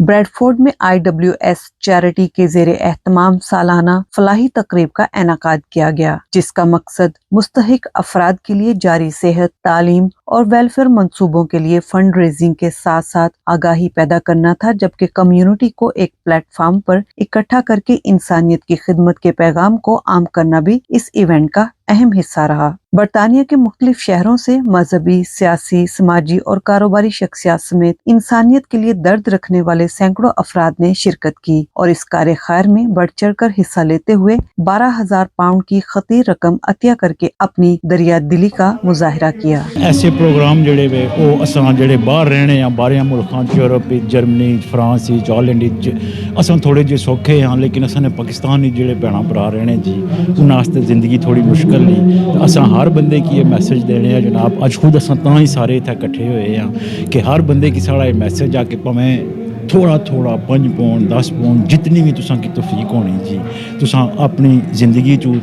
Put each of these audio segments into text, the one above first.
Bradford में IWS charity के ज़ेरे एहतमाम सालाना फलाही तकरीब का इनेकाद किया गया, जिसका मकसद मुस्तहिक अफराद के लिए जारी सेहत, तालीम और वेलफेयर मंसूबों के लिए फंड रेजिंग के साथ साथ आगाही पैदा करना था, जबकि कम्युनिटी को एक प्लेटफॉर्म पर इकट्ठा करके इंसानियत की खिदमत के पैगाम को आम करना भी इस इवेंट का अहम हिस्सा रहा। बरतानिया के मुख्तलिफ शहरों से मजहबी, सियासी, समाजी और कारोबारी शख्सियात समेत इंसानियत के लिए दर्द रखने वाले सैकड़ों अफराद ने शिरकत की और इस कार्य खैर में बढ़ चढ़ कर हिस्सा लेते हुए 12,000 पाउंड की खतीर रकम अतिया करके अपनी दरिया दिली का मुजाहिरा किया। ऐसे प्रोग्राम जड़े वे ओ असां जड़े बाहर रहने या बाहर मुल्कां यूरोप, जर्मनी, फ्रांस, हॉलैंड असां थोड़े जे सौखे हाँ, लेकिन असां ने पाकिस्तानी जड़े भैन भरा रहने जी उन्हां वास्ते जिंदगी थोड़ी मुश्किल नहीं। असां हर बंदे की ये मैसेज देने हैं जनाब। अज खुद असां तां ही सारे इत्थे इकट्ठे होए हैं कि हर बंदे की साड़ा ये मैसेज आ कि भावें थोड़ा थोड़ा 5 पाउंड 10 पाउंड जितनी भी तुसां की तौफीक होनी जी, तुसां अपनी ज़िंदगी चो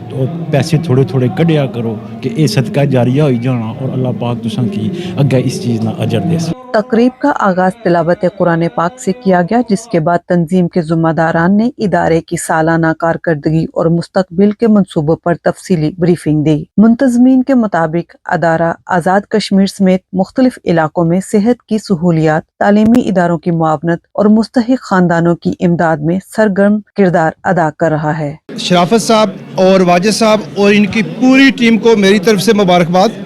पैसे थोड़े थोड़े कढ़िया करो कि ये सदका जारिया हो जाना और अल्लाह पाक तुसां की अगे इस चीज़ ना अजर दे। तकरीब का आगाज तिलावत कुरान पाक से किया गया, जिसके बाद तंजीम के ज़िम्मेदारान ने इदारे की सालाना कारकर्दगी और मुस्तकबिल के मंसूबों पर तफसीली ब्रीफिंग दी। मुंतजमीन के मुताबिक अदारा आज़ाद कश्मीर समेत मुख्तलिफ इलाकों में सेहत की सहूलियात, तालीमी इदारों की मुआवनत और मुस्तहिक खानदानों की इमदाद में सरगर्म किरदार अदा कर रहा है। शराफत साहब और वाजिद साहब और इनकी पूरी टीम को मेरी तरफ से मुबारकबाद।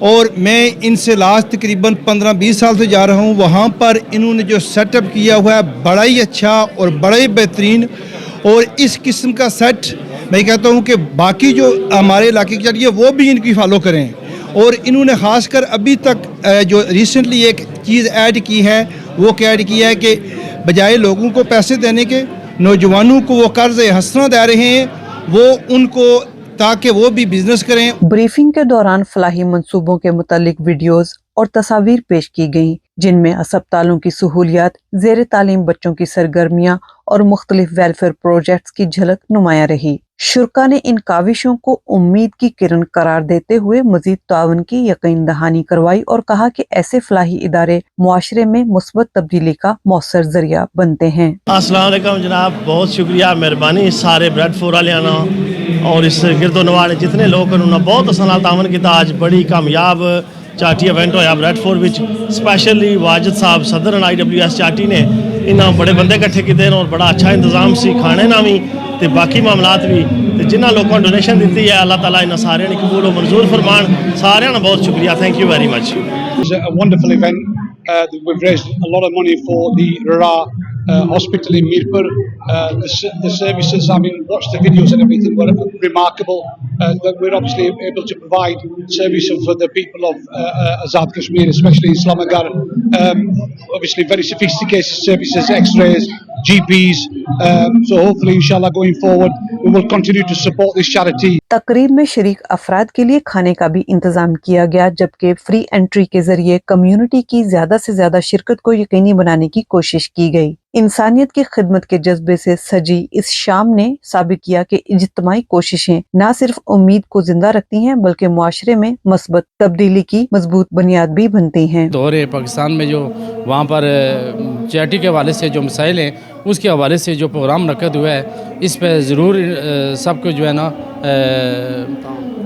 और मैं इनसे लास्ट तकरीबन 15-20 साल से जा रहा हूँ। वहाँ पर इन्होंने जो सेटअप किया हुआ है बड़ा ही अच्छा और बड़ा ही बेहतरीन, और इस किस्म का सेट मैं कहता हूँ कि बाकी जो हमारे इलाके की चाहिए वो भी इनकी फॉलो करें। और इन्होंने ख़ासकर अभी तक जो रिसेंटली एक चीज़ ऐड की है वो क्या ऐड किया है कि बजाय लोगों को पैसे देने के, नौजवानों को वो कर्ज हसना दे रहे हैं, वो उनको ताकि वो भी बिजनेस करें। ब्रीफिंग के दौरान फलाही मंसूबों के मुतालिक वीडियोस और तस्वीर पेश की गयी, जिनमें अस्पतालों की सहूलियात, ज़ेर तालीम बच्चों की सरगर्मियाँ और मुख्तलिफ वेलफेयर प्रोजेक्ट्स की झलक नुमाया रही। शुरका ने इन काविशों को उम्मीद की किरण करार देते हुए मजीद ताउन की यकीन दहानी करवाई और कहा कि ऐसे फलाही इदारे मुआशरे में मुस्बत तब्दीली का मौसर जरिया बनते हैं। अस्सलाम वालेकुम जनाब, बहुत शुक्रिया, मेहरबानी सारे ब्रैडफोर्ड वालियां और इस गिरदोनवाल जितने लोग उन्होंने बहुत असन तावन किया। आज बड़ी कामयाब चाटी इवेंट होया ब्रैडफोर्ड विच, स्पैशली वाजिद साहब सदर IWS चाटी ने इन्हें बड़े बंदे इकट्ठे किए और बड़ा अच्छा इंतजाम सी खाने ना भी ते बाकी मामलात भी, ते जिन्होंने लोगों ने डोनेशन दी है अल्लाह ताला इन्हें सारे कबूल और मंजूर फरमान। सारे का बहुत शुक्रिया, thank you very much. We've raised a lot of money for the Rara hospital in Mirpur. The services, I mean, watch the videos and everything, were remarkable. That we're obviously able to provide services for the people of Azad Kashmir, especially Islamabad. Obviously, very sophisticated services, X-rays, GPs. So hopefully, inshallah, going forward, we will continue to support this charity. तकरीब में शरीक अफराद के लिए खाने का भी इंतजाम किया गया, जबकि फ्री एंट्री के जरिए कम्युनिटी की ज्यादा से ज्यादा शिरकत को यकीनी बनाने की कोशिश की गई। इंसानियत की खिदमत के जज्बे से सजी इस शाम ने साबित किया कि इज्तिमाई कोशिशें न सिर्फ उम्मीद को जिंदा रखती हैं, बल्कि मुआशरे में मस्बत तब्दीली की मजबूत बुनियाद भी बनती हैं। दौरे पाकिस्तान में जो वहाँ पर चैरिटी के हवाले से जो मसाइल हैं, उसके हवाले से जो प्रोग्राम रखा हुआ है, इस पर ज़रूर सबको जो है ना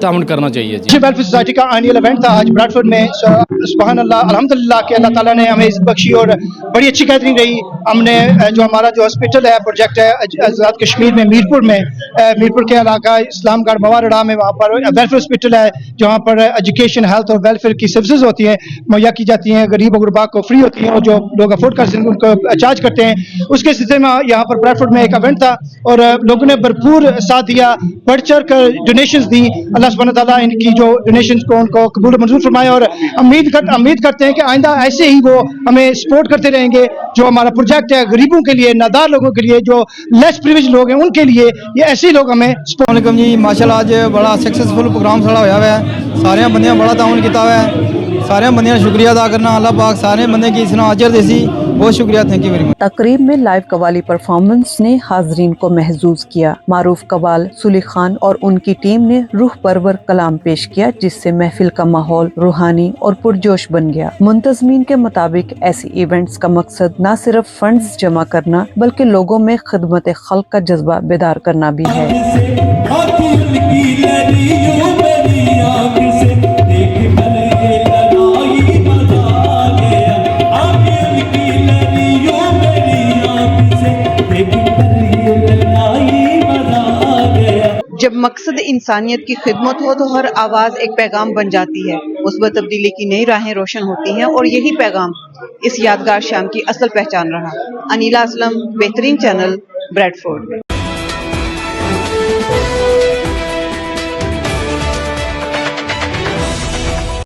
ताउन करना चाहिए। जी वेलफेयर सोसाइटी का एनुअल इवेंट था आज ब्रैडफोर्ड में। सुभान अल्लाह, अल्हम्दुलिल्लाह कि अल्लाह ताला ने हमें इस बख्शी और बड़ी अच्छी गैदरिंग रही। हमने जो हमारा जो हॉस्पिटल है, प्रोजेक्ट है आज़ाद कश्मीर में मीरपुर के इलाका इस्लामगढ़ मवारड़ा में, वहाँ पर वेलफेयर हॉस्पिटल है जहाँ पर एजुकेशन, हेल्थ और वेलफेयर की सर्विसेज होती हैं, मुहैया की जाती हैं, गरीब और गुरबा को फ्री होती हैं और जो लोग अफोर्ड कर सकते हैं उनको चार्ज करते हैं। उसके सिलसिले में यहाँ पर ब्रैडफोर्ड में एक इवेंट था और लोगों ने भरपूर साथ दिया, बढ़ चढ़ कर डोनेशंस दी। अल्लाह सुब्हानहू तआला इनकी जो डोनेशंस को उनको कबूल मंजूर फरमाए और उम्मीद करते हैं कि आइंदा ऐसे ही वो हमें सपोर्ट करते रहेंगे। जो हमारा प्रोजेक्ट है गरीबों के लिए, नादार लोगों के लिए, जो लेस प्रिविलेज लोग हैं उनके लिए, ये ऐसे ही लोग हमें सपोर्ट। जी माशाल्लाह आज बड़ा सक्सेसफुल प्रोग्राम साड़ा होया हुआ है। सारे बंदे बड़ा ताउन किया हुआ है, सारे बंदे शुक्रिया अदा करना। अल्लाह पाक सारे बंदे की इसना अजर देसी बहुत शुक्रिया, थैंक यू वेरी मच। तकरीब में लाइव कवाली परफॉर्मेंस ने हाजरीन को महजूज किया। मारूफ कवाल सुली खान और उनकी टीम ने रूह परवर कलाम पेश किया, जिससे महफिल का माहौल रूहानी और पुरजोश बन गया। मुंतजमीन के मुताबिक ऐसी इवेंट्स का मकसद न सिर्फ फंड्स जमा करना बल्कि लोगों में खिदमत खल्क का जज्बा बेदार करना भी है। जब मकसद इंसानियत की खिदमत हो तो हर आवाज़ एक पैगाम बन जाती है, मुस्बत तब्दीली की नई राहें रोशन होती हैं और यही पैगाम इस यादगार शाम की असल पहचान रहा। अनीला असलम, बेहतरीन चैनल, ब्रेडफोर्ड।